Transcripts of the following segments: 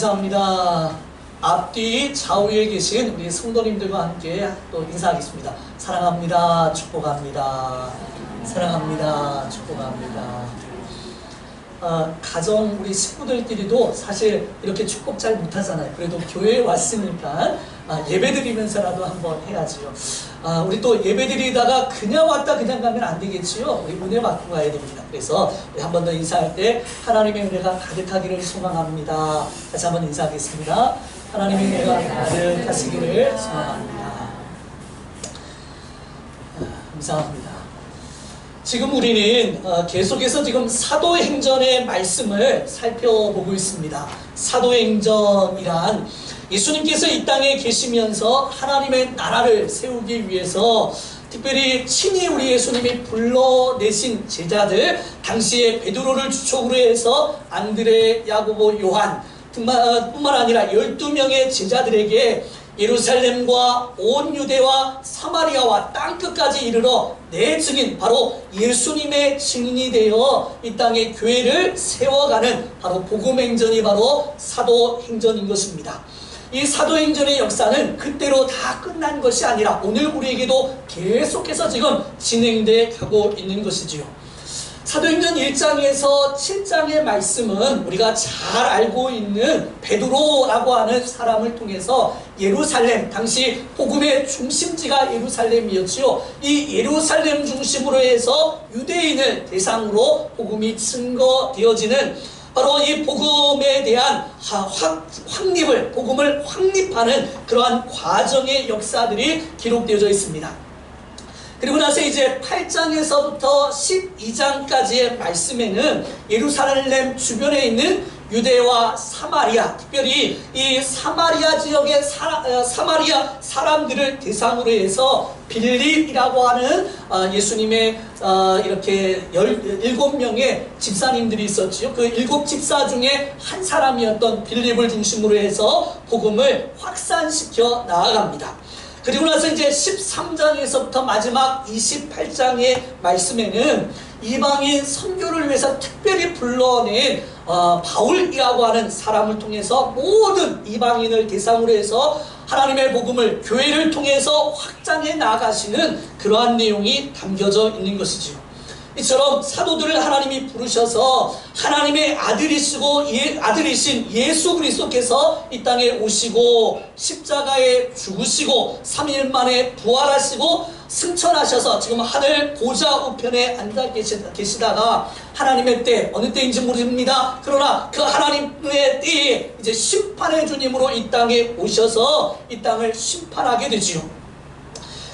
감사합니다. 앞뒤 좌우에 계신 우리 성도님들과 함께 또 인사하겠습니다. 사랑합니다. 축복합니다. 사랑합니다. 축복합니다. 가정 우리 식구들끼리도 사실 이렇게 축복 잘 못하잖아요. 그래도 교회에 왔으니까 예배드리면서라도 한번 해야지요. 우리 또 예배드리다가 그냥 왔다 그냥 가면 안 되겠지요. 우리 은혜 받고 가야 됩니다. 그래서 우리 한 번 더 인사할 때 하나님의 은혜가 가득하기를 소망합니다. 다시 한번 인사하겠습니다. 하나님의 은혜가 가득하시기를 소망합니다. 감사합니다. 지금 우리는 계속해서 지금 사도행전의 말씀을 살펴보고 있습니다. 사도행전이란 예수님께서 이 땅에 계시면서 하나님의 나라를 세우기 위해서 특별히 친히 우리 예수님이 불러내신 제자들, 당시에 베드로를 주축으로 해서 안드레, 야고보, 요한 뿐만 아니라 12명의 제자들에게 예루살렘과 온 유대와 사마리아와 땅끝까지 이르러 내 증인, 바로 예수님의 증인이 되어 이 땅에 교회를 세워가는 바로 복음행전이 바로 사도행전인 것입니다. 이 사도행전의 역사는 그때로 다 끝난 것이 아니라 오늘 우리에게도 계속해서 지금 진행돼 가고 있는 것이지요. 사도행전 1장에서 7장의 말씀은 우리가 잘 알고 있는 베드로라고 하는 사람을 통해서 예루살렘, 당시 복음의 중심지가 예루살렘이었지요. 이 예루살렘 중심으로 해서 유대인을 대상으로 복음이 증거되어지는 바로 이 복음에 대한 확립을, 복음을 확립하는 그러한 과정의 역사들이 기록되어져 있습니다. 그리고 나서 이제 8장에서부터 12장까지의 말씀에는 예루살렘 주변에 있는 유대와 사마리아, 특별히 이 사마리아 지역의 사마리아 사람들을 대상으로 해서 빌립이라고 하는 예수님의 이렇게 17명의 집사님들이 있었지요. 그 7집사 중에 한 사람이었던 빌립을 중심으로 해서 복음을 확산시켜 나아갑니다. 그리고 나서 이제 13장에서부터 마지막 28장의 말씀에는 이방인 선교를 위해서 특별히 불러낸 바울이라고 하는 사람을 통해서 모든 이방인을 대상으로 해서 하나님의 복음을 교회를 통해서 확장해 나가시는 그러한 내용이 담겨져 있는 것이지요. 이처럼 사도들을 하나님이 부르셔서 하나님의 아들이신 예수 그리스도께서 이 땅에 오시고 십자가에 죽으시고 3일 만에 부활하시고 승천하셔서 지금 하늘 보좌 우편에 앉아 계시다가 하나님의 때, 어느 때인지 모릅니다. 그러나 그 하나님의 때에 이제 심판의 주님으로 이 땅에 오셔서 이 땅을 심판하게 되지요.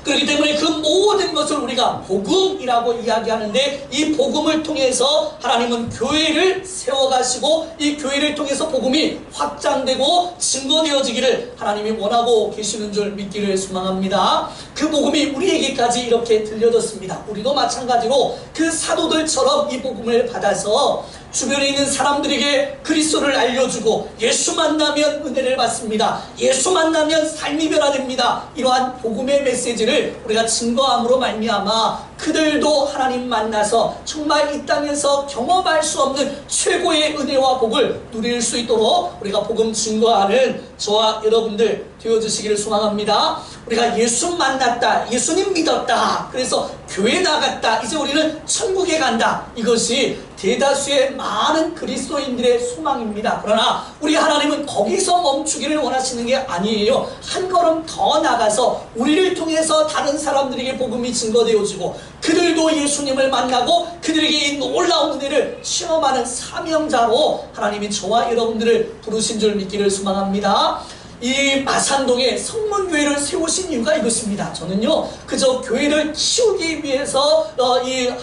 그렇기 때문에 그 모든 것을 우리가 복음이라고 이야기하는데, 이 복음을 통해서 하나님은 교회를 세워가시고 이 교회를 통해서 복음이 확장되고 증거되어지기를 하나님이 원하고 계시는 줄 믿기를 소망합니다. 그 복음이 우리에게까지 이렇게 들려졌습니다. 우리도 마찬가지로 그 사도들처럼 이 복음을 받아서 주변에 있는 사람들에게 그리스도를 알려주고, 예수 만나면 은혜를 받습니다, 예수 만나면 삶이 변화됩니다, 이러한 복음의 메시지를 우리가 증거함으로 말미암아 그들도 하나님 만나서 정말 이 땅에서 경험할 수 없는 최고의 은혜와 복을 누릴 수 있도록 우리가 복음 증거하는 저와 여러분들 되어주시기를 소망합니다. 우리가 예수 만났다, 예수님 믿었다, 그래서 교회 나갔다, 이제 우리는 천국에 간다, 이것이 대다수의 많은 그리스도인들의 소망입니다. 그러나 우리 하나님은 거기서 멈추기를 원하시는 게 아니에요. 한 걸음 더 나가서 우리를 통해서 다른 사람들에게 복음이 증거되어지고 그들도 예수님을 만나고 그들에게 이 놀라운 은혜를 체험하는 사명자로 하나님이 저와 여러분들을 부르신 줄 믿기를 소망합니다. 이 마산동에 성문교회를 세우신 이유가 이것입니다. 저는요, 그저 교회를 키우기 위해서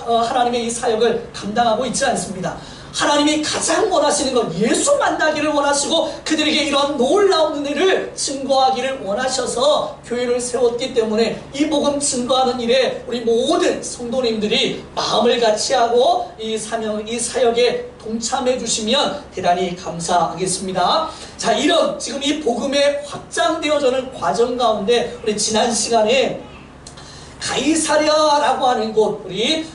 하나님의 이 사역을 감당하고 있지 않습니다. 하나님이 가장 원하시는 건 예수 만나기를 원하시고 그들에게 이런 놀라운 은혜를 증거하기를 원하셔서 교회를 세웠기 때문에 이 복음 증거하는 일에 우리 모든 성도님들이 마음을 같이 하고 이 사역에 동참해 주시면 대단히 감사하겠습니다. 자, 이런 지금 이 복음에 확장되어지는 과정 가운데 우리 지난 시간에 가이사랴라고 하는 곳, 우리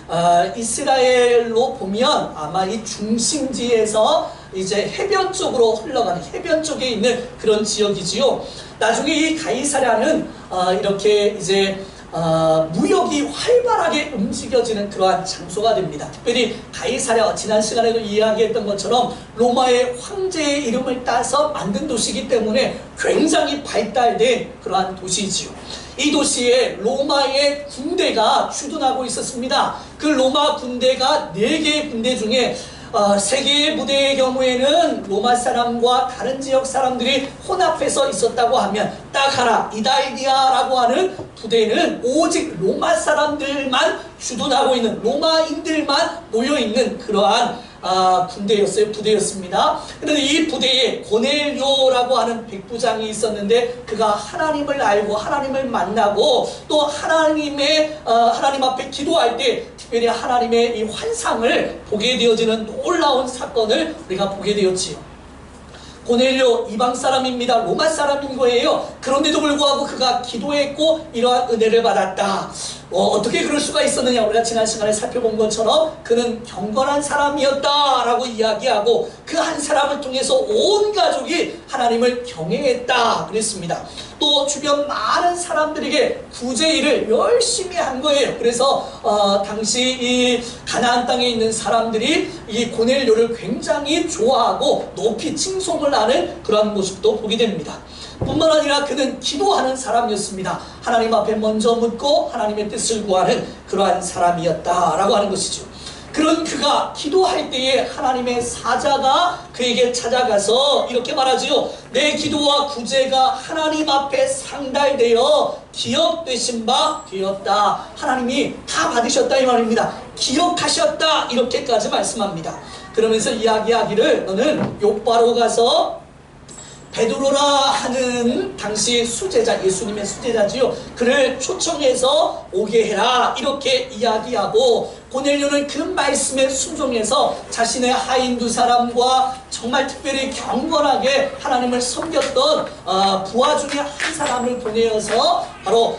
이스라엘로 보면 아마 이 중심지에서 이제 해변 쪽으로 흘러가는, 해변 쪽에 있는 그런 지역이지요. 나중에 이 가이사랴는 이렇게 이제 무역이 활발하게 움직여지는 그러한 장소가 됩니다. 특별히 가이사랴, 지난 시간에도 이야기했던 것처럼 로마의 황제의 이름을 따서 만든 도시이기 때문에 굉장히 발달된 그러한 도시이지요. 이 도시에 로마의 군대가 주둔하고 있었습니다. 그 로마 군대가 4개의 군대 중에 3개의 부대의 경우에는 로마 사람과 다른 지역 사람들이 혼합해서 있었다고 하면, 딱 하나 이달리아라고 하는 부대는 오직 로마 사람들만 주둔하고 있는, 로마인들만 모여있는 그러한 부대였습니다. 그런데 이 부대에 고넬료라고 하는 백부장이 있었는데, 그가 하나님을 알고 하나님을 만나고 또 하나님 앞에 기도할 때 특별히 하나님의 이 환상을 보게 되어지는 놀라운 사건을 우리가 보게 되었지요. 고넬료 이방 사람입니다. 로마 사람인 거예요. 그런데도 불구하고 그가 기도했고 이러한 은혜를 받았다. 어떻게 그럴 수가 있었느냐, 우리가 지난 시간에 살펴본 것처럼 그는 경건한 사람이었다라고 이야기하고 그 한 사람을 통해서 온 가족이 하나님을 경외했다 그랬습니다. 또 주변 많은 사람들에게 구제 일을 열심히 한 거예요. 그래서 당시 이 가나안 땅에 있는 사람들이 이 고넬료를 굉장히 좋아하고 높이 칭송을 하는 그러한 모습도 보게 됩니다. 뿐만 아니라 그는 기도하는 사람이었습니다. 하나님 앞에 먼저 묻고 하나님의 뜻을 구하는 그러한 사람이었다라고 하는 것이죠. 그런 그가 기도할 때에 하나님의 사자가 그에게 찾아가서 이렇게 말하지요. 내 기도와 구제가 하나님 앞에 상달되어 기억되신 바 되었다. 하나님이 다 받으셨다 이 말입니다. 기억하셨다 이렇게까지 말씀합니다. 그러면서 이야기하기를 너는 욥바로 가서 베드로라 하는 당시 수제자, 예수님의 수제자지요. 그를 초청해서 오게 해라 이렇게 이야기하고, 고넬료는 그 말씀에 순종해서 자신의 하인 2사람과 정말 특별히 경건하게 하나님을 섬겼던 부하 중에 한 사람을 보내어서 바로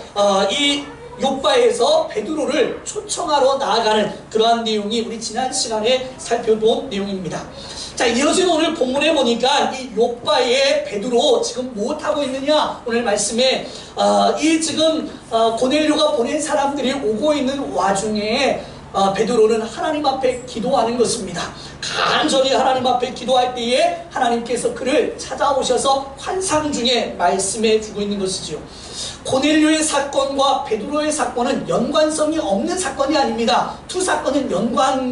이 욥바에서 베드로를 초청하러 나아가는 그러한 내용이 우리 지난 시간에 살펴본 내용입니다. 자, 이어진 오늘 본문에 보니까 이 욥바의 베드로 지금 무엇하고 있느냐, 오늘 말씀에 이 지금 고넬료가 보낸 사람들이 오고 있는 와중에 베드로는 하나님 앞에 기도하는 것입니다. 간절히 하나님 앞에 기도할 때에 하나님께서 그를 찾아오셔서 환상 중에 말씀해 주고 있는 것이지요. 고넬료의 사건과 베드로의 사건은 연관성이 없는 사건이 아닙니다. 두 사건은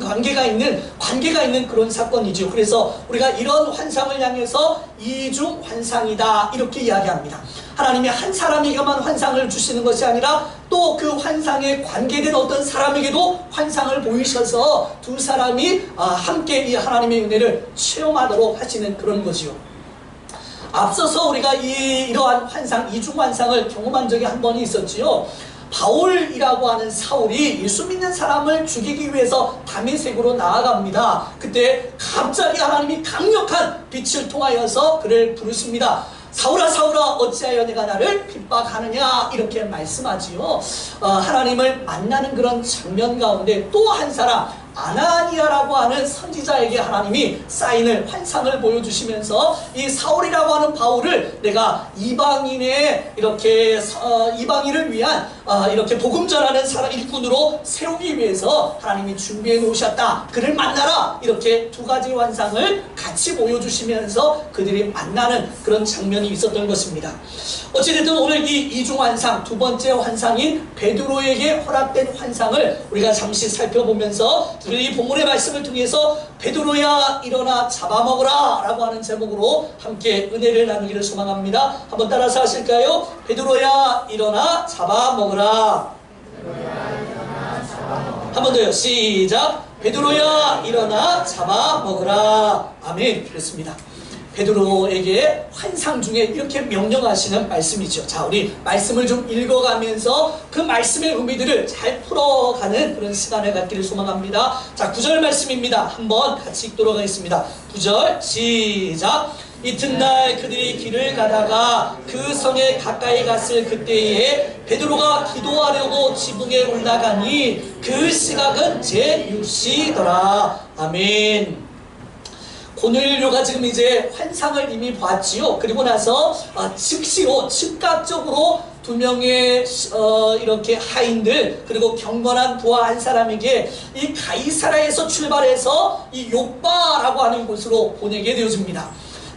관계가 있는 그런 사건이죠. 그래서 우리가 이런 환상을 향해서 이중 환상이다 이렇게 이야기합니다. 하나님이 한 사람에게만 환상을 주시는 것이 아니라 또 그 환상에 관계된 어떤 사람에게도 환상을 보이셔서 2사람이 함께 이 하나님의 은혜를 체험하도록 하시는 그런 거지요. 앞서서 우리가 이러한 환상, 이중 환상을 경험한 적이 한 번이 있었지요. 바울이라고 하는 사울이 예수 믿는 사람을 죽이기 위해서 다메섹으로 나아갑니다. 그때 갑자기 하나님이 강력한 빛을 통하여서 그를 부르십니다. 사울아 사울아 어찌하여 내가 나를 핍박하느냐 이렇게 말씀하지요. 하나님을 만나는 그런 장면 가운데 또 한 사람 아나니아라고 하는 선지자에게 하나님이 사인을, 환상을 보여주시면서 이 사울이라고 하는 바울을 내가 이방인의 이방인을 위한 이렇게 복음 전하는 일꾼으로 세우기 위해서 하나님이 준비해 놓으셨다. 그를 만나라. 이렇게 2가지 환상을 같이 보여주시면서 그들이 만나는 그런 장면이 있었던 것입니다. 어찌됐든 오늘 이 이중 환상, 2번째 환상인 베드로에게 허락된 환상을 우리가 잠시 살펴보면서 이 본문의 말씀을 통해서 베드로야 일어나 잡아먹으라 라고 하는 제목으로 함께 은혜를 나누기를 소망합니다. 한번 따라서 하실까요? 베드로야 일어나 잡아먹으라. 한 번 더요. 시작. 베드로야 일어나 잡아먹으라. 아멘. 그렇습니다. 베드로에게 환상 중에 이렇게 명령하시는 말씀이죠. 자, 우리 말씀을 좀 읽어가면서 그 말씀의 의미들을 잘 풀어가는 그런 시간을 갖기를 소망합니다. 자, 9절 말씀입니다. 한번 같이 읽도록 하겠습니다. 9절 시작. 이튿날 그들이 길을 가다가 그 성에 가까이 갔을 그때에 베드로가 기도하려고 지붕에 올라가니 그 시각은 제6시더라. 아멘. 고넬료가 지금 이제 환상을 이미 봤지요. 그리고 나서 즉시로 즉각적으로 두 명의 이렇게 하인들 그리고 경건한 부하 한 사람에게 이 가이사라에서 출발해서 이 욥바라고 하는 곳으로 보내게 되어집니다.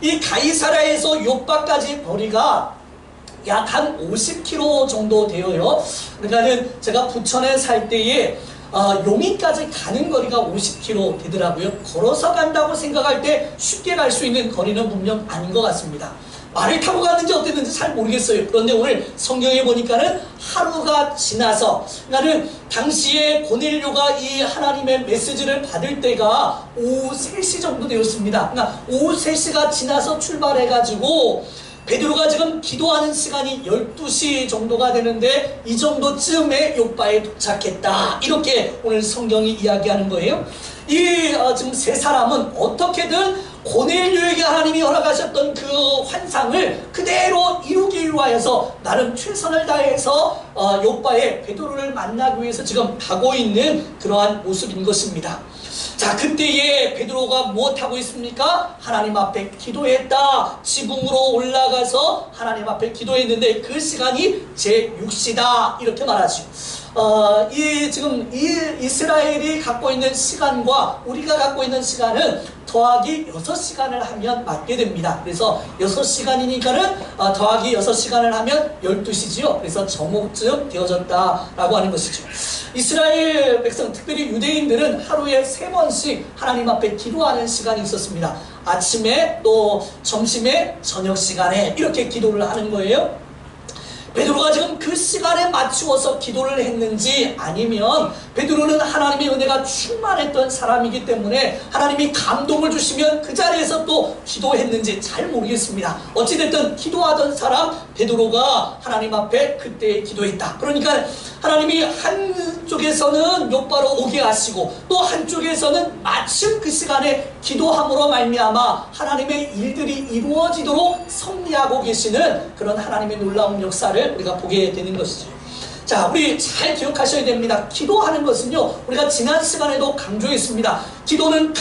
이 가이사라에서 욥바까지 거리가 약 한 50km 정도 되어요. 그러니까는 제가 부천에 살 때에 용인까지 가는 거리가 50km 되더라고요. 걸어서 간다고 생각할 때 쉽게 갈 수 있는 거리는 분명 아닌 것 같습니다. 말을 타고 갔는지 어땠는지 잘 모르겠어요. 그런데 오늘 성경에 보니까는 하루가 지나서, 나는 당시에 고넬료가 이 하나님의 메시지를 받을 때가 오후 3시 정도 되었습니다. 그러니까 오후 3시가 지나서 출발해가지고 베드로가 지금 기도하는 시간이 12시 정도가 되는데 이 정도쯤에 욥바에 도착했다. 이렇게 오늘 성경이 이야기하는 거예요. 이 지금 세 사람은 어떻게든 고넬료에게 하나님이 허락하셨던 그 환상을 그대로 이루기 위하여서 나름 최선을 다해서 욥바에 베드로를 만나기 위해서 지금 가고 있는 그러한 모습인 것입니다. 자, 그때에 베드로가 무엇하고 있습니까? 하나님 앞에 기도했다. 지붕으로 올라가서 하나님 앞에 기도했는데 그 시간이 제6시다. 이렇게 말하죠. 지금 이 이스라엘이 갖고 있는 시간과 우리가 갖고 있는 시간은 더하기 6시간을 하면 맞게 됩니다. 그래서 6시간이니까는 더하기 6시간을 하면 12시지요. 그래서 정오쯤 되어졌다라고 하는 것이죠. 이스라엘 백성, 특별히 유대인들은 하루에 3번씩 하나님 앞에 기도하는 시간이 있었습니다. 아침에 또 점심에 저녁 시간에 이렇게 기도를 하는 거예요. 베드로가 지금 그 시간에 맞추어서 기도를 했는지 아니면 베드로는 하나님의 은혜가 충만했던 사람이기 때문에 하나님이 감동을 주시면 그 자리에서 또 기도했는지 잘 모르겠습니다. 어찌됐든 기도하던 사람 베드로가 하나님 앞에 그때 기도했다. 그러니까 하나님이 한쪽에서는 욥바로 오게 하시고 또 한쪽에서는 마침 그 시간에 기도함으로 말미암아 하나님의 일들이 이루어지도록 섭리하고 계시는 그런 하나님의 놀라운 역사를 우리가 보게 되는 것이죠. 자, 우리 잘 기억하셔야 됩니다. 기도하는 것은요, 우리가 지난 시간에도 강조했습니다. 기도는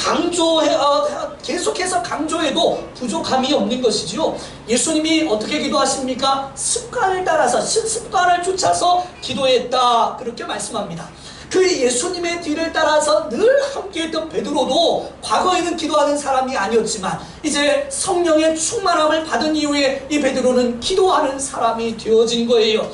계속해서 강조해도 부족함이 없는 것이지요. 예수님이 어떻게 기도하십니까? 습관을 따라서, 습관을 쫓아서 기도했다. 그렇게 말씀합니다. 그 예수님의 뒤를 따라서 늘 함께했던 베드로도 과거에는 기도하는 사람이 아니었지만 이제 성령의 충만함을 받은 이후에 이 베드로는 기도하는 사람이 되어진 거예요.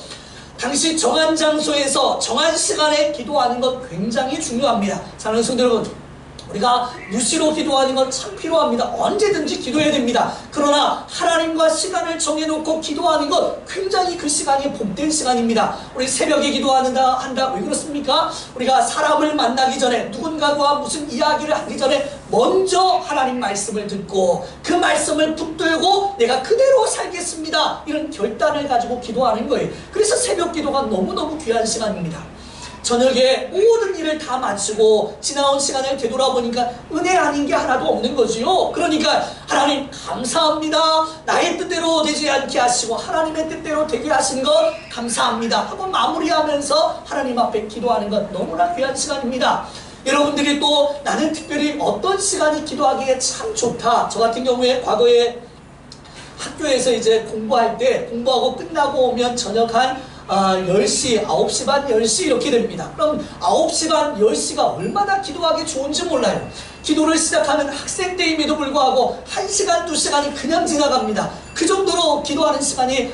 당시 정한 장소에서 정한 시간에 기도하는 것 굉장히 중요합니다. 사랑하는 성도 여러분, 우리가 무시로 기도하는 건 참 필요합니다. 언제든지 기도해야 됩니다. 그러나 하나님과 시간을 정해놓고 기도하는 것 굉장히 그 시간이 복된 시간입니다. 우리 새벽에 한다. 왜 그렇습니까? 우리가 사람을 만나기 전에 누군가와 무슨 이야기를 하기 전에 먼저 하나님 말씀을 듣고 그 말씀을 붙들고 내가 그대로 살겠습니다. 이런 결단을 가지고 기도하는 거예요. 그래서 새벽 기도가 너무너무 귀한 시간입니다. 저녁에 모든 일을 다 마치고 지나온 시간을 되돌아보니까 은혜 아닌 게 하나도 없는 거지요. 그러니까 하나님 감사합니다. 나의 뜻대로 되지 않게 하시고 하나님의 뜻대로 되게 하신 것 감사합니다 하고 마무리하면서 하나님 앞에 기도하는 것 너무나 귀한 시간입니다. 여러분들이 또 나는 특별히 어떤 시간이 기도하기에 참 좋다. 저 같은 경우에 과거에 학교에서 이제 공부하고 끝나고 오면 저녁 한 10시, 9시 반, 10시 이렇게 됩니다. 그럼 9시 반, 10시가 얼마나 기도하기 좋은지 몰라요. 기도를 시작하면 학생 때임에도 불구하고 1시간, 2시간이 그냥 지나갑니다. 그 정도로 기도하는 시간이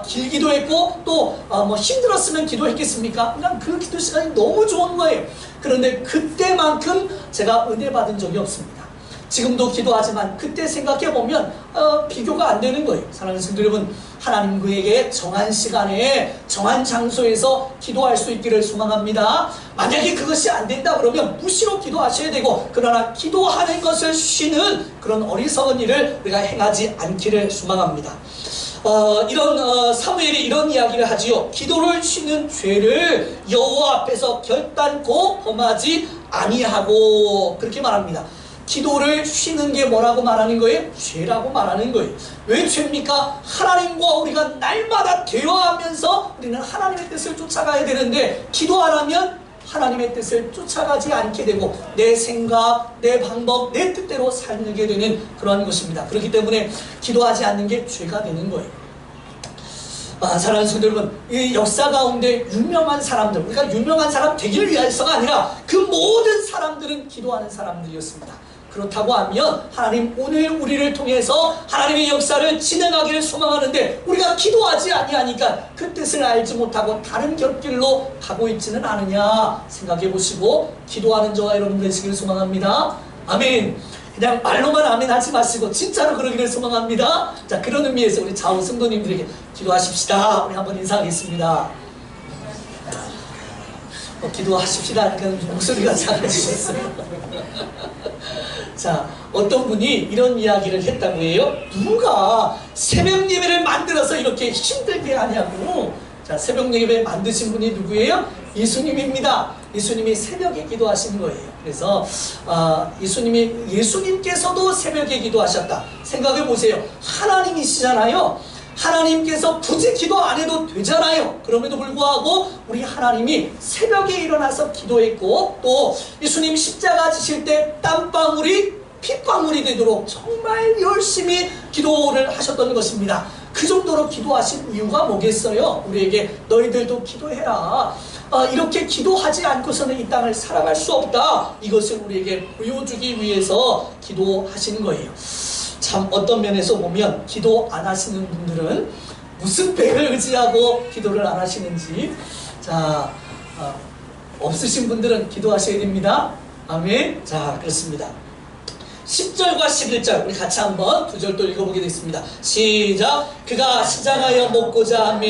길기도 했고 또 힘들었으면 기도했겠습니까? 그냥 그 기도 시간이 너무 좋은 거예요. 그런데 그때만큼 제가 은혜 받은 적이 없습니다. 지금도 기도하지만 그때 생각해보면 비교가 안 되는 거예요. 사랑하는 성도 여러분, 하나님 그에게 정한 시간에 정한 장소에서 기도할 수 있기를 소망합니다. 만약에 그것이 안 된다 그러면 무시로 기도하셔야 되고, 그러나 기도하는 것을 쉬는 그런 어리석은 일을 우리가 행하지 않기를 소망합니다. 사무엘이 이런 이야기를 하지요. 기도를 쉬는 죄를 여호와 앞에서 결단코 범하지 아니하고, 그렇게 말합니다. 기도를 쉬는 게 뭐라고 말하는 거예요? 죄라고 말하는 거예요. 왜 죄입니까? 하나님과 우리가 날마다 대화하면서 우리는 하나님의 뜻을 쫓아가야 되는데 기도 안 하면 하나님의 뜻을 쫓아가지 않게 되고 내 생각, 내 방법, 내 뜻대로 살게 되는 그러한 것입니다. 그렇기 때문에 기도하지 않는 게 죄가 되는 거예요. 사랑하는 성도 여러분, 이 역사 가운데 유명한 사람들, 우리가 유명한 사람 되기를 위해서가 아니라 그 모든 사람들은 기도하는 사람들이었습니다. 그렇다고 하면 하나님 오늘 우리를 통해서 하나님의 역사를 진행하기를 소망하는데 우리가 기도하지 아니하니까 그 뜻을 알지 못하고 다른 곁길로 가고 있지는 않으냐 생각해 보시고 기도하는 저와 여러분 되시기를 소망합니다. 아멘. 그냥 말로만 아멘 하지 마시고 진짜로 그러기를 소망합니다. 자, 그런 의미에서 우리 좌우 성도님들에게 기도하십시다. 우리 한번 인사하겠습니다. 기도하십시다 하니까 목소리가 작아지셨어요. 자, 어떤 분이 이런 이야기를 했다고 해요. 누가 새벽 예배를 만들어서 이렇게 힘들게 하냐고. 자, 새벽 예배 만드신 분이 누구예요? 예수님입니다. 예수님이 새벽에 기도하신 거예요. 그래서 예수님께서도 새벽에 기도하셨다. 생각해 보세요. 하나님이시잖아요. 하나님께서 굳이 기도 안 해도 되잖아요. 그럼에도 불구하고 우리 하나님이 새벽에 일어나서 기도했고 또 예수님 십자가 지실 때 땀방울이 핏방울이 되도록 정말 열심히 기도를 하셨던 것입니다. 그 정도로 기도하신 이유가 뭐겠어요? 우리에게 너희들도 기도해라. 이렇게 기도하지 않고서는 이 땅을 살아갈 수 없다. 이것을 우리에게 보여주기 위해서 기도하시는 거예요. 참 어떤 면에서 보면 기도 안 하시는 분들은 무슨 배를 의지하고 기도를 안 하시는지 자 없으신 분들은 기도하셔야 됩니다. 아멘. 자, 그렇습니다. 10절과 11절 우리 같이 한번 두 절 또 읽어보게 되겠습니다. 시작. 그가 시장하여 먹고자 하며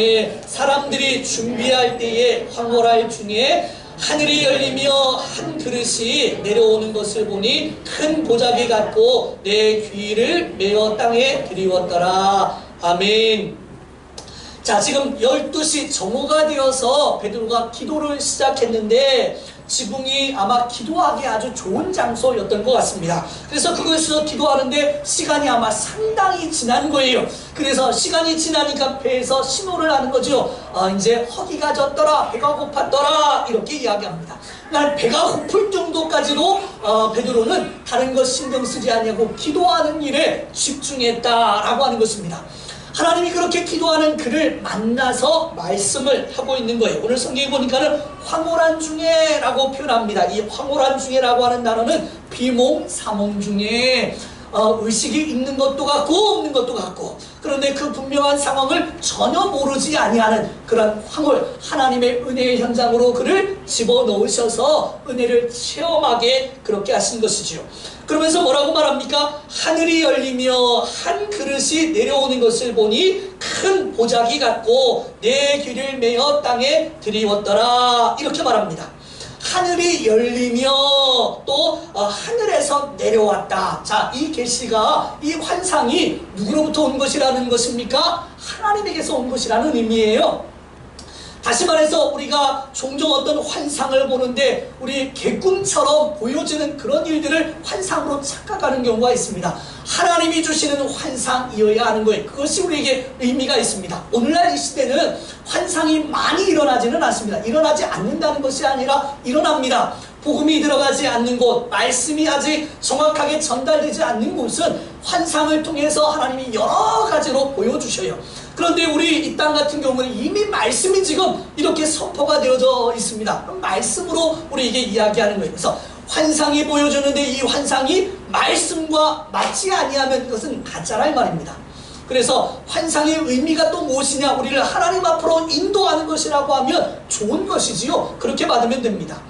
사람들이 준비할 때에 황홀할 중에 하늘이 열리며 한 그릇이 내려오는 것을 보니 큰 보자기 같고 내 귀를 메어 땅에 들이웠더라. 아멘. 자, 지금 12시 정오가 되어서 베드로가 기도를 시작했는데 지붕이 아마 기도하기 아주 좋은 장소였던 것 같습니다. 그래서 그곳에서 기도하는데 시간이 아마 상당히 지난 거예요. 그래서 시간이 지나니까 배에서 신호를 하는 거죠. 이제 허기가 졌더라, 배가 고팠더라, 이렇게 이야기합니다. 난 배가 고플 정도까지도 베드로는 다른 것 신경 쓰지 않냐고 기도하는 일에 집중했다라고 하는 것입니다. 하나님이 그렇게 기도하는 그를 만나서 말씀을 하고 있는 거예요. 오늘 성경에 보니까는 황홀한 중에 라고 표현합니다. 이 황홀한 중에라고 하는 단어는 비몽사몽 중에 의식이 있는 것도 같고 없는 것도 같고 그런데 그 분명한 상황을 전혀 모르지 아니하는 그런 황홀 하나님의 은혜의 현장으로 그를 집어넣으셔서 은혜를 체험하게 그렇게 하신 것이지요. 그러면서 뭐라고 말합니까? 하늘이 열리며 한 그릇이 내려오는 것을 보니 큰 보자기 같고 내 귀를 메어 땅에 들이웠더라. 이렇게 말합니다. 하늘이 열리며 또 하늘에서 내려왔다. 자, 이 계시가 이 환상이 누구로부터 온 것이라는 것입니까? 하나님에게서 온 것이라는 의미예요. 다시 말해서 우리가 종종 어떤 환상을 보는데 우리 개꿈처럼 보여지는 그런 일들을 환상으로 착각하는 경우가 있습니다. 하나님이 주시는 환상이어야 하는 거예요. 그것이 우리에게 의미가 있습니다. 오늘날 이 시대는 환상이 많이 일어나지는 않습니다. 일어나지 않는다는 것이 아니라 일어납니다. 복음이 들어가지 않는 곳, 말씀이 아직 정확하게 전달되지 않는 곳은 환상을 통해서 하나님이 여러 가지로 보여주셔요. 그런데 우리 이 땅 같은 경우는 이미 말씀이 지금 이렇게 선포가 되어져 있습니다. 말씀으로 우리에게 이야기하는 거예요. 그래서 환상이 보여주는데 이 환상이 말씀과 맞지 아니하면 그것은 가짜라 이 말입니다. 그래서 환상의 의미가 또 무엇이냐? 우리를 하나님 앞으로 인도하는 것이라고 하면 좋은 것이지요. 그렇게 받으면 됩니다.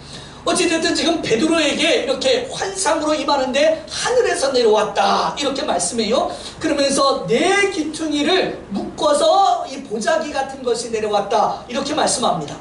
어찌됐든 지금 베드로에게 이렇게 환상으로 임하는데 하늘에서 내려왔다 이렇게 말씀해요. 그러면서 내 귀퉁이를 묶어서 이 보자기 같은 것이 내려왔다 이렇게 말씀합니다.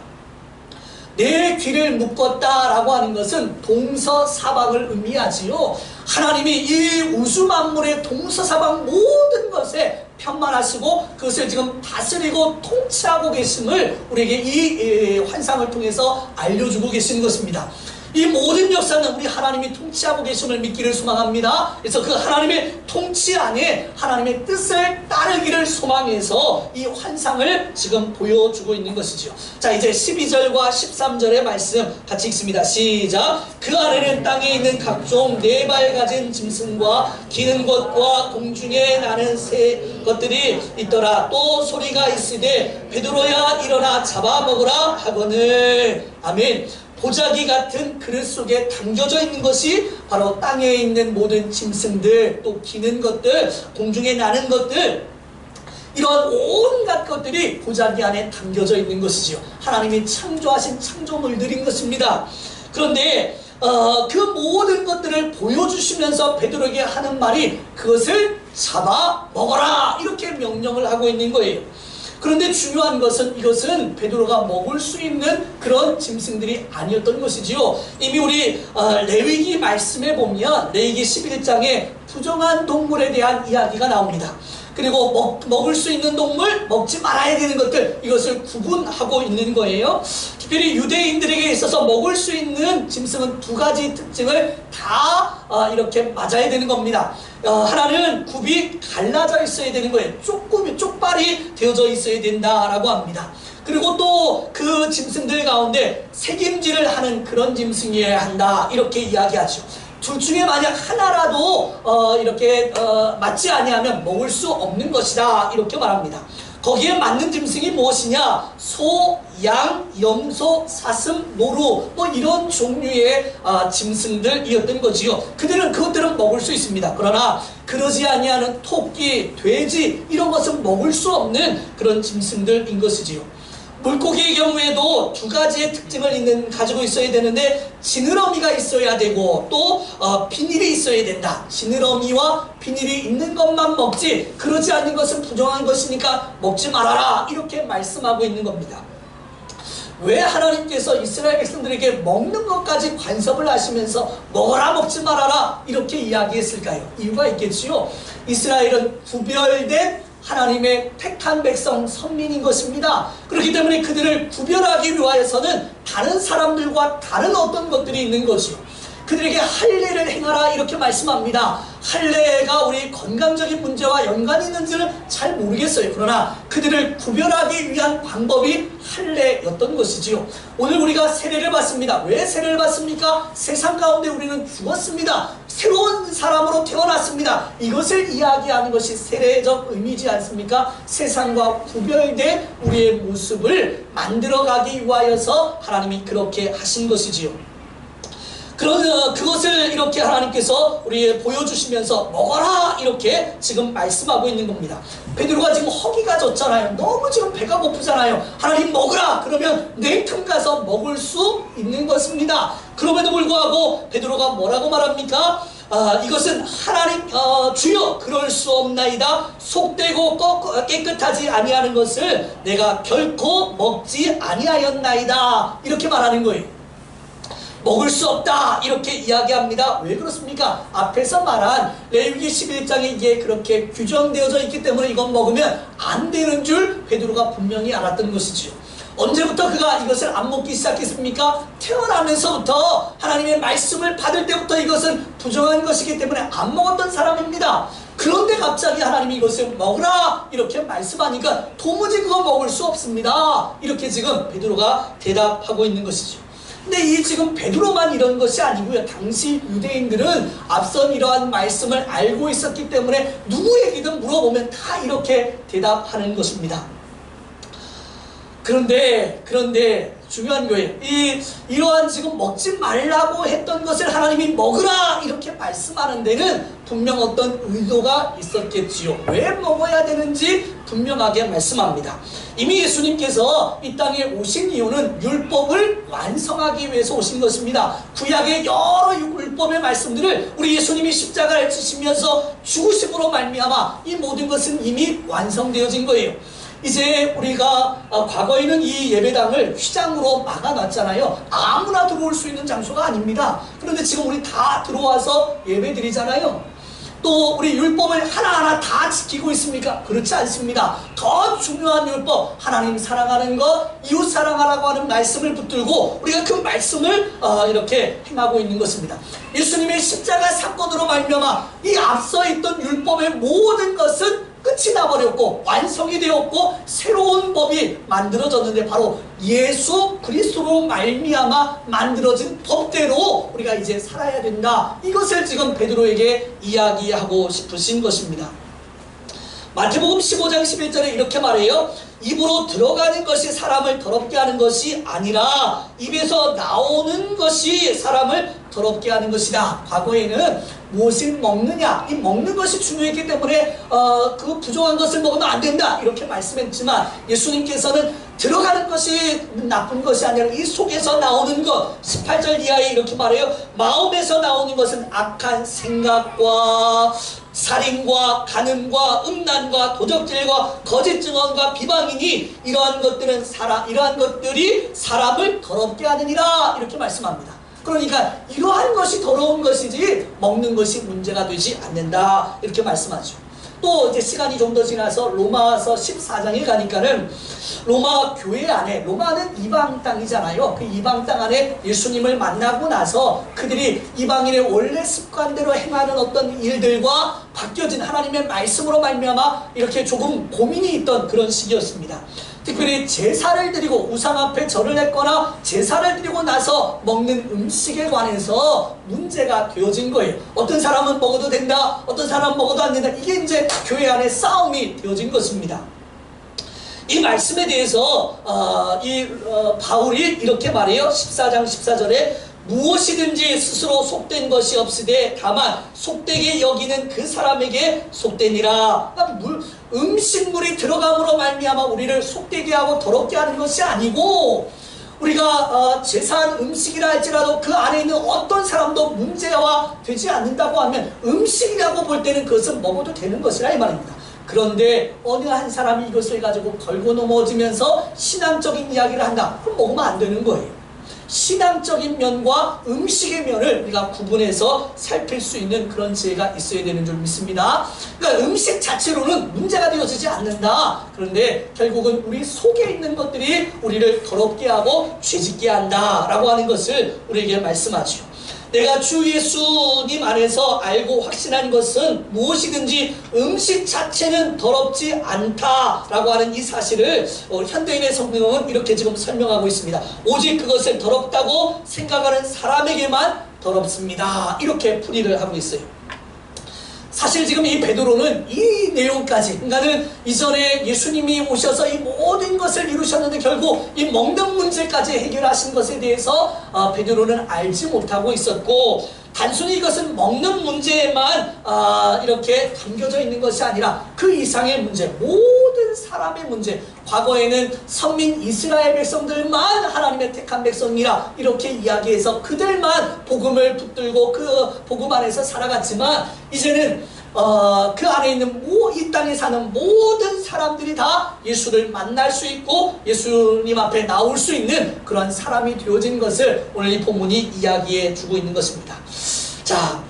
내 귀를 묶었다라고 하는 것은 동서사방을 의미하지요. 하나님이 이 우주 만물의 동서사방 모든 것에 편만하시고 그것을 지금 다스리고 통치하고 계심을 우리에게 이 환상을 통해서 알려주고 계시는 것입니다. 이 모든 역사는 우리 하나님이 통치하고 계심을 믿기를 소망합니다. 그래서 그 하나님의 통치 안에 하나님의 뜻을 따르기를 소망해서 이 환상을 지금 보여주고 있는 것이지요. 자, 이제 12절과 13절의 말씀 같이 읽습니다. 시작. 그 아래는 땅에 있는 각종 네 발 가진 짐승과 기는 것과 공중에 나는 새 것들이 있더라. 또 소리가 있으되 베드로야 일어나 잡아먹으라 하거늘. 아멘. 보자기 같은 그릇 속에 담겨져 있는 것이 바로 땅에 있는 모든 짐승들, 또 기는 것들, 공중에 나는 것들, 이런 온갖 것들이 보자기 안에 담겨져 있는 것이지요. 하나님이 창조하신 창조물들인 것입니다. 그런데 그 모든 것들을 보여주시면서 베드로에게 하는 말이 그것을 잡아 먹어라 이렇게 명령을 하고 있는 거예요. 그런데 중요한 것은 이것은 베드로가 먹을 수 있는 그런 짐승들이 아니었던 것이지요. 이미 우리 레위기 말씀에 보면 레위기 11장에 부정한 동물에 대한 이야기가 나옵니다. 그리고 먹을 수 있는 동물, 먹지 말아야 되는 것들, 이것을 구분하고 있는 거예요. 특별히 유대인들에게 있어서 먹을 수 있는 짐승은 두 가지 특징을 다 이렇게 맞아야 되는 겁니다. 하나는 굽이 갈라져 있어야 되는 거예요. 쪽발이 되어져 있어야 된다라고 합니다. 그리고 또 그 짐승들 가운데 색임질을 하는 그런 짐승이어야 한다 이렇게 이야기하죠. 둘 중에 만약 하나라도 이렇게 맞지 아니하면 먹을 수 없는 것이다 이렇게 말합니다. 거기에 맞는 짐승이 무엇이냐? 소, 양, 염소, 사슴, 노루 뭐 이런 종류의 짐승들이었던 거지요. 그것들은 먹을 수 있습니다. 그러나 그러지 아니하는 토끼, 돼지 이런 것은 먹을 수 없는 그런 짐승들인 것이지요. 물고기의 경우에도 두 가지의 특징을 가지고 있어야 되는데 지느러미가 있어야 되고 또 비닐이 있어야 된다. 지느러미와 비닐이 있는 것만 먹지 그러지 않는 것은 부정한 것이니까 먹지 말아라 이렇게 말씀하고 있는 겁니다. 왜 하나님께서 이스라엘 백성들에게 먹는 것까지 간섭을 하시면서 먹어라 먹지 말아라 이렇게 이야기했을까요? 이유가 있겠지요. 이스라엘은 구별된 하나님의 택한 백성 선민인 것입니다. 그렇기 때문에 그들을 구별하기 위하여서는 다른 사람들과 다른 어떤 것들이 있는 것이요. 그들에게 할례를 행하라 이렇게 말씀합니다. 할례가 우리 건강적인 문제와 연관이 있는지는 잘 모르겠어요. 그러나 그들을 구별하기 위한 방법이 할례였던 것이지요. 오늘 우리가 세례를 받습니다. 왜 세례를 받습니까? 세상 가운데 우리는 죽었습니다. 새로운 사람으로 태어났습니다. 이것을 이야기하는 것이 세례적 의미지 않습니까? 세상과 구별된 우리의 모습을 만들어가기 위하여서 하나님이 그렇게 하신 것이지요. 그것을 이렇게 하나님께서 우리에게 보여주시면서 먹어라 이렇게 지금 말씀하고 있는 겁니다. 베드로가 지금 허기가 졌잖아요. 너무 지금 배가 고프잖아요. 하나님 먹으라 그러면 냉큼 가서 먹을 수 있는 것입니다. 그럼에도 불구하고 베드로가 뭐라고 말합니까? 이것은 하나님 주여 그럴 수 없나이다. 속되고 깨끗하지 아니하는 것을 내가 결코 먹지 아니하였나이다 이렇게 말하는 거예요. 먹을 수 없다 이렇게 이야기합니다. 왜 그렇습니까? 앞에서 말한 레위기 11장에 이게 그렇게 규정되어져 있기 때문에 이건 먹으면 안 되는 줄 베드로가 분명히 알았던 것이지요. 언제부터 그가 이것을 안 먹기 시작했습니까? 태어나면서부터 하나님의 말씀을 받을 때부터 이것은 부정한 것이기 때문에 안 먹었던 사람입니다. 그런데 갑자기 하나님이 이것을 먹으라 이렇게 말씀하니까 도무지 그거 먹을 수 없습니다. 이렇게 지금 베드로가 대답하고 있는 것이죠. 근데 이 지금 베드로만 이런 것이 아니고요. 당시 유대인들은 앞선 이러한 말씀을 알고 있었기 때문에 누구에게든 물어보면 다 이렇게 대답하는 것입니다. 그런데 중요한 거예요. 이러한 지금 먹지 말라고 했던 것을 하나님이 먹으라 이렇게 말씀하는 데는 분명 어떤 의도가 있었겠지요. 왜 먹어야 되는지 분명하게 말씀합니다. 이미 예수님께서 이 땅에 오신 이유는 율법을 완성하기 위해서 오신 것입니다. 구약의 여러 율법의 말씀들을 우리 예수님이 십자가를 지시면서 죽으심으로 말미암아 이 모든 것은 이미 완성되어진 거예요. 이제 우리가 과거에는 이 예배당을 휘장으로 막아놨잖아요. 아무나 들어올 수 있는 장소가 아닙니다. 그런데 지금 우리 다 들어와서 예배 드리잖아요. 또 우리 율법을 하나하나 다 지키고 있습니까? 그렇지 않습니다. 더 중요한 율법, 하나님 사랑하는 것, 이웃 사랑하라고 하는 말씀을 붙들고 우리가 그 말씀을 이렇게 행하고 있는 것입니다. 예수님의 십자가 사건으로 말미암아 이 앞서 있던 율법의 모든 것은 끝이 나버렸고 완성이 되었고 새로운 법이 만들어졌는데 바로 예수 그리스도로 말미암아 만들어진 법대로 우리가 이제 살아야 된다. 이것을 지금 베드로에게 이야기하고 싶으신 것입니다. 마태복음 15장 11절에 이렇게 말해요. 입으로 들어가는 것이 사람을 더럽게 하는 것이 아니라 입에서 나오는 것이 사람을 더럽게 하는 것이다. 과거에는 무엇을 먹느냐, 이 먹는 것이 중요했기 때문에 그 부정한 것을 먹으면 안 된다 이렇게 말씀했지만 예수님께서는 들어가는 것이 나쁜 것이 아니라 이 속에서 나오는 것, 18절 이하에 이렇게 말해요. 마음에서 나오는 것은 악한 생각과 살인과 간음과 음란과 도적질과 거짓 증언과 비방이니 이러한 것들이 사람을 더럽게 하느니라 이렇게 말씀합니다. 그러니까 이러한 것이 더러운 것이지 먹는 것이 문제가 되지 않는다 이렇게 말씀하죠. 또 이제 시간이 좀 더 지나서 로마서 14장에 가니까는 로마 교회 안에, 로마는 이방 땅이잖아요. 그 이방 땅 안에 예수님을 만나고 나서 그들이 이방인의 원래 습관대로 행하는 어떤 일들과 바뀌어진 하나님의 말씀으로 말미암아 이렇게 조금 고민이 있던 그런 시기였습니다. 특별히 제사를 드리고 우상 앞에 절을 했거나 제사를 드리고 나서 먹는 음식에 관해서 문제가 되어진 거예요. 어떤 사람은 먹어도 된다, 어떤 사람은 먹어도 안 된다. 이게 이제 교회 안에 싸움이 되어진 것입니다. 이 말씀에 대해서 바울이 이렇게 말해요. 14장 14절에 무엇이든지 스스로 속된 것이 없으되 다만 속되게 여기는 그 사람에게 속되니라. 그러니까 음식물이 들어감으로 말미암아 우리를 속되게 하고 더럽게 하는 것이 아니고 우리가 제사한 음식이라 할지라도 그 안에 있는 어떤 사람도 문제가 되지 않는다고 하면 음식이라고 볼 때는 그것은 먹어도 되는 것이라 이 말입니다. 그런데 어느 한 사람이 이것을 가지고 걸고 넘어지면서 신앙적인 이야기를 한다. 그럼 먹으면 안 되는 거예요. 신앙적인 면과 음식의 면을 우리가 구분해서 살필 수 있는 그런 지혜가 있어야 되는 줄 믿습니다. 그러니까 음식 자체로는 문제가 되어지지 않는다. 그런데 결국은 우리 속에 있는 것들이 우리를 더럽게 하고 죄짓게 한다 라고 하는 것을 우리에게 말씀하죠. 내가 주 예수님 안에서 알고 확신한 것은 무엇이든지 음식 자체는 더럽지 않다라고 하는 이 사실을 현대인의 성경은 이렇게 지금 설명하고 있습니다. 오직 그것을 더럽다고 생각하는 사람에게만 더럽습니다. 이렇게 풀이를 하고 있어요. 사실 지금 이 베드로는 이 내용까지, 그러니까는 이전에 예수님이 오셔서 이 모든 것을 이루셨는데 결국 이 먹는 문제까지 해결하신 것에 대해서 베드로는 알지 못하고 있었고, 단순히 이것은 먹는 문제에만 이렇게 담겨져 있는 것이 아니라 그 이상의 문제, 모든 사람의 문제, 과거에는 선민 이스라엘 백성들만 하나님의 택한 백성이라 이렇게 이야기해서 그들만 복음을 붙들고 그 복음 안에서 살아갔지만 이제는 그 안에 있는 이 땅에 사는 모든 사람들이 다 예수를 만날 수 있고 예수님 앞에 나올 수 있는 그런 사람이 되어진 것을 오늘 이 본문이 이야기해 주고 있는 것입니다. 자,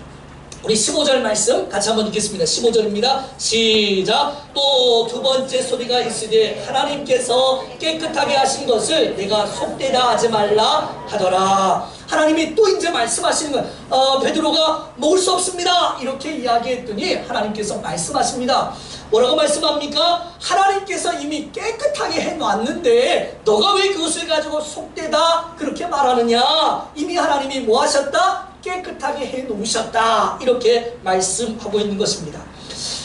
우리 15절 말씀 같이 한번 읽겠습니다. 15절입니다. 시작. 또 두 번째 소리가 있으되 하나님께서 깨끗하게 하신 것을 내가 속되다 하지 말라 하더라. 하나님이 또 이제 말씀하시는 거예요. 베드로가 먹을 수 없습니다 이렇게 이야기했더니 하나님께서 말씀하십니다. 뭐라고 말씀합니까? 하나님께서 이미 깨끗하게 해놨는데 너가 왜 그것을 가지고 속되다 그렇게 말하느냐. 이미 하나님이 뭐 하셨다? 깨끗하게 해놓으셨다 이렇게 말씀하고 있는 것입니다.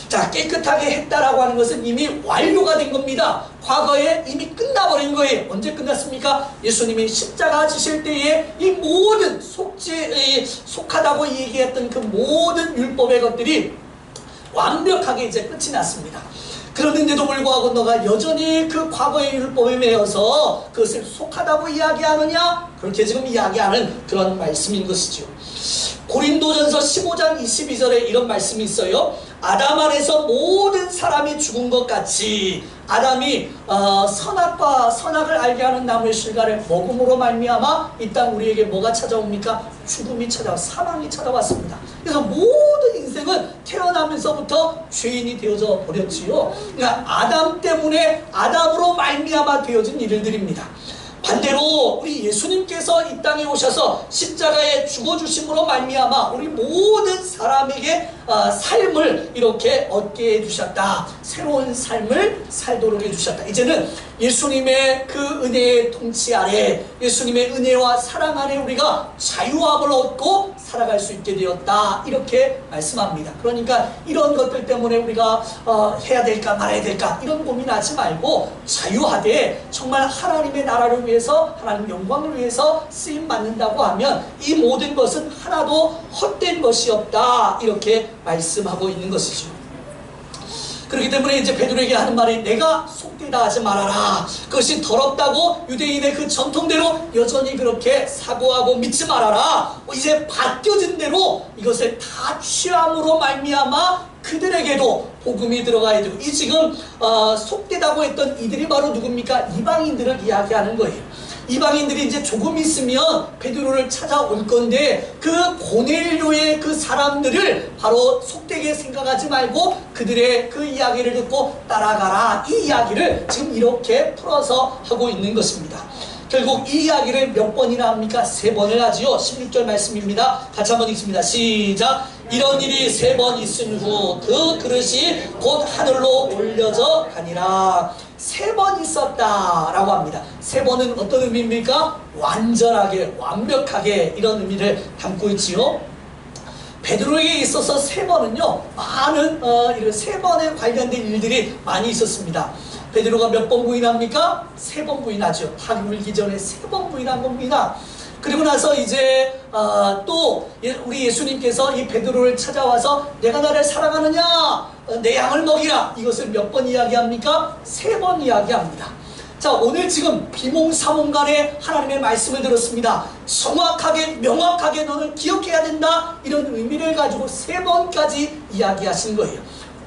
자, 깨끗하게 했다라고 하는 것은 이미 완료가 된 겁니다. 과거에 이미 끝나버린 거예요. 언제 끝났습니까? 예수님이 십자가 지실 때에 이 모든 속하다고 얘기했던 그 모든 율법의 것들이 완벽하게 이제 끝이 났습니다. 그러는데도 불구하고 너가 여전히 그 과거의 율법에 매여서 그것을 속하다고 이야기하느냐? 그렇게 지금 이야기하는 그런 말씀인 것이죠. 고린도전서 15장 22절에 이런 말씀이 있어요. 아담 안에서 모든 사람이 죽은 것 같이 아담이 선악과 선악을 알게 하는 나무의 실과를 먹음으로 말미암아 이 땅 우리에게 뭐가 찾아옵니까? 죽음이 찾아와 사망이 찾아왔습니다. 그래서 모든 인생 아담은 태어나면서부터 죄인이 되어져 버렸지요. 그러니까 아담 때문에 아담으로 말미암아 되어진 일들입니다. 반대로 우리 예수님께서 이 땅에 오셔서 십자가에 죽어주심으로 말미암아 우리 모든 사람에게 삶을 이렇게 얻게 해주셨다. 새로운 삶을 살도록 해주셨다. 이제는 예수님의 그 은혜의 통치 아래, 예수님의 은혜와 사랑 아래 우리가 자유함을 얻고 살아갈 수 있게 되었다. 이렇게 말씀합니다. 그러니까 이런 것들 때문에 우리가 해야 될까 말아야 될까 이런 고민하지 말고 자유하되 정말 하나님의 나라를 위해서, 하나님 영광을 위해서 쓰임 받는다고 하면 이 모든 것은 하나도 헛된 것이 없다. 이렇게 말씀하고 있는 것이죠. 그렇기 때문에 이제 베드로에게 하는 말이 내가 속되다 하지 말아라. 그것이 더럽다고 유대인의 그 전통대로 여전히 그렇게 사고하고 믿지 말아라. 이제 바뀌어진 대로 이것을 다 취함으로 말미암아 그들에게도 복음이 들어가야 되고, 이 지금 속되다고 했던 이들이 바로 누굽니까? 이방인들을 이야기하는 거예요. 이방인들이 이제 조금 있으면 베드로를 찾아올 건데 그 고넬료의 그 사람들을 바로 속되게 생각하지 말고 그들의 그 이야기를 듣고 따라가라. 이 이야기를 지금 이렇게 풀어서 하고 있는 것입니다. 결국 이 이야기를 몇 번이나 합니까? 3번을 하지요. 16절 말씀입니다. 같이 한번 읽습니다. 시작. 이런 일이 3번 있은 후 그 그릇이 곧 하늘로 올려져 가니라. 3번 있었다라고 합니다. 3번은 어떤 의미입니까? 완전하게, 완벽하게 이런 의미를 담고 있지요. 베드로에게 있어서 3번은요, 많은 이런 3번에 관련된 일들이 많이 있었습니다. 베드로가 몇 번 부인합니까? 3번 부인하죠. 닭 울기 전에 3번 부인한 겁니다. 그리고 나서 이제 또 우리 예수님께서 이 베드로를 찾아와서 내가 나를 사랑하느냐? 내 양을 먹이라. 이것을 몇 번 이야기합니까? 3번 이야기합니다. 자, 오늘 지금 비몽사몽간에 하나님의 말씀을 들었습니다. 정확하게 명확하게 너는 기억해야 된다. 이런 의미를 가지고 3번까지 이야기하신 거예요.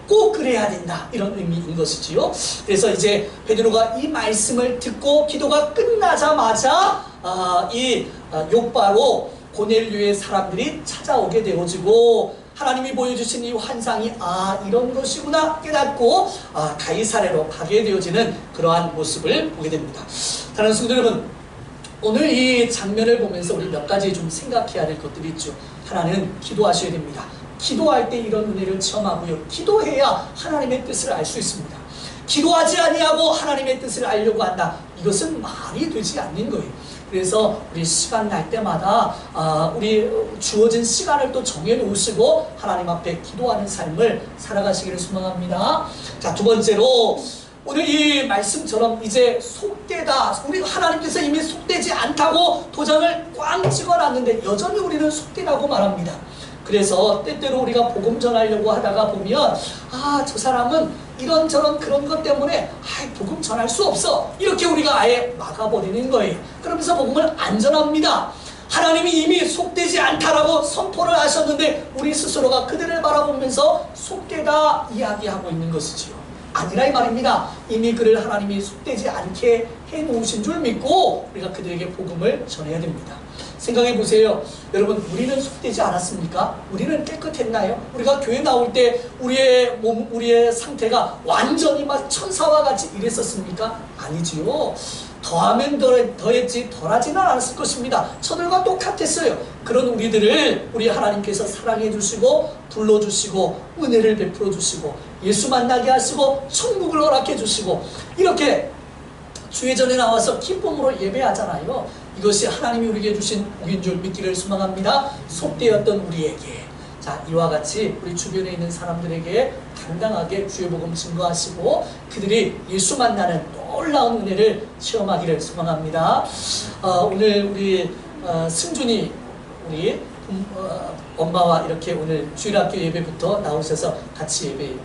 꼭 그래야 된다. 이런 의미인 것이지요. 그래서 이제 베드로가 이 말씀을 듣고 기도가 끝나자마자 이 욥바로 고넬료의 사람들이 찾아오게 되어지고 하나님이 보여주신 이 환상이 이런 것이구나 깨닫고 가이사랴로 가게 되어지는 그러한 모습을 보게 됩니다. 사랑하는 성도 여러분, 오늘 이 장면을 보면서 우리 몇 가지 좀 생각해야 될 것들이 있죠. 하나는 기도하셔야 됩니다. 기도할 때 이런 은혜를 체험하고요. 기도해야 하나님의 뜻을 알 수 있습니다. 기도하지 아니하고 하나님의 뜻을 알려고 한다. 이것은 말이 되지 않는 거예요. 그래서 우리 시간 날 때마다 우리 주어진 시간을 또 정해놓으시고 하나님 앞에 기도하는 삶을 살아가시기를 소망합니다. 자, 2번째로 오늘 이 말씀처럼 이제 속되다. 우리 하나님께서 이미 속되지 않다고 도장을 꽝 찍어놨는데 여전히 우리는 속되다고 말합니다. 그래서 때때로 우리가 복음 전하려고 하다가 보면 저 사람은 이런저런 그런 것 때문에 복음 전할 수 없어. 이렇게 우리가 아예 막아버리는 거예요. 그러면서 복음을 안 전합니다. 하나님이 이미 속되지 않다라고 선포를 하셨는데 우리 스스로가 그들을 바라보면서 속되다 이야기하고 있는 것이지요. 아니라 이 말입니다. 이미 그를 하나님이 속되지 않게 해놓으신 줄 믿고 우리가 그들에게 복음을 전해야 됩니다. 생각해 보세요. 여러분, 우리는 속되지 않았습니까? 우리는 깨끗했나요? 우리가 교회 나올 때 우리의 몸, 우리의 상태가 완전히 막 천사와 같이 이랬었습니까? 아니지요. 더하면 더했지 덜하지는 않았을 것입니다. 저들과 똑같았어요. 그런 우리들을 우리 하나님께서 사랑해 주시고 불러주시고 은혜를 베풀어 주시고 예수 만나게 하시고 천국을 허락해 주시고 이렇게 주회전에 나와서 기쁨으로 예배하잖아요. 이것이 하나님이 우리에게 주신 복인 줄 믿기를 소망합니다. 속되었던 우리에게, 자, 이와 같이 우리 주변에 있는 사람들에게 당당하게 주의 복음 증거하시고 그들이 예수 만나는 놀라운 은혜를 체험하기를 소망합니다. 오늘 우리 승준이 우리 엄마와 이렇게 오늘 주일학교 예배부터 나오셔서 같이 예배해요.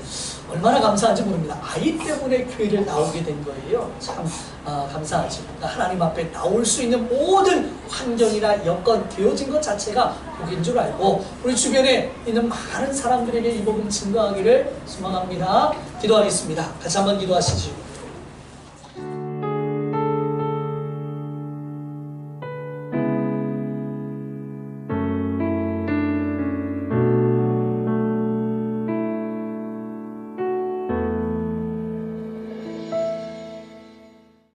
얼마나 감사한지 모릅니다. 아이 때문에 교회를 나오게 된 거예요. 참 감사하죠. 그러니까 하나님 앞에 나올 수 있는 모든 환경이나 여건 되어진 것 자체가 복인 줄 알고 우리 주변에 있는 많은 사람들에게 이 복음 증거하기를 소망합니다. 기도하겠습니다. 같이 한번 기도하시죠.